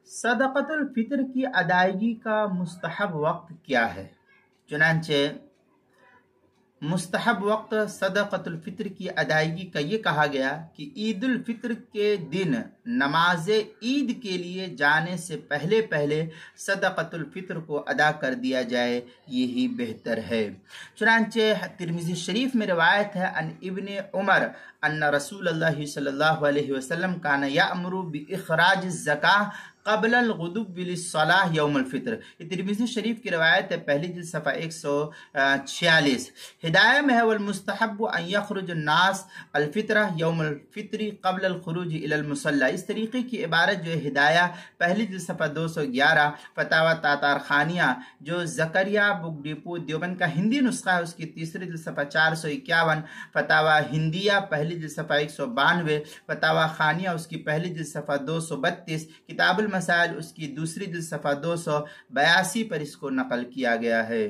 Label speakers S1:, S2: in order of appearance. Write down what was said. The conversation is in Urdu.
S1: صدقۃ الفطر کی ادائیگی کا مستحب وقت کیا ہے؟ چنانچہ مستحب وقت صدقۃ الفطر کی ادائیگی کا یہ کہا گیا کہ عید الفطر کے دن نماز عید کے لیے جانے سے پہلے صدقۃ الفطر کو ادا کر دیا جائے، یہی بہتر ہے۔ چنانچہ ترمذی شریف میں روایت ہے ان ابن عمر ان رسول اللہ صلی اللہ علیہ وسلم کان یأمر باخراج الزکاۃ قبل الغدو للصلاۃ یوم الفطر۔ یہ ترمذی شریف کی روایت ہے، پہلی جلد صفحہ 146۔ ہدایہ میں ہے والمستحب ان یخرج الناس الفطرہ یوم الفطر قبل الخروج الی المصلی۔ اس طریقے کی عبارت جو ہے ہدایہ پہلی جلد صفحہ 211، فتاوی تاتار خانیہ جو زکریا بک ڈپو دیوبند کا ہندی نسخہ ہے، اس کی تیسری جلد صفحہ 451، فتاوی ہندیہ پہلی جلد صفحہ 192، فتاوی خانیہ اس کی پہلی جلد صفحہ 232، کتاب المسائل اس کی دوسری جلد صفحہ 282 پر اس کو نقل کیا گیا ہے۔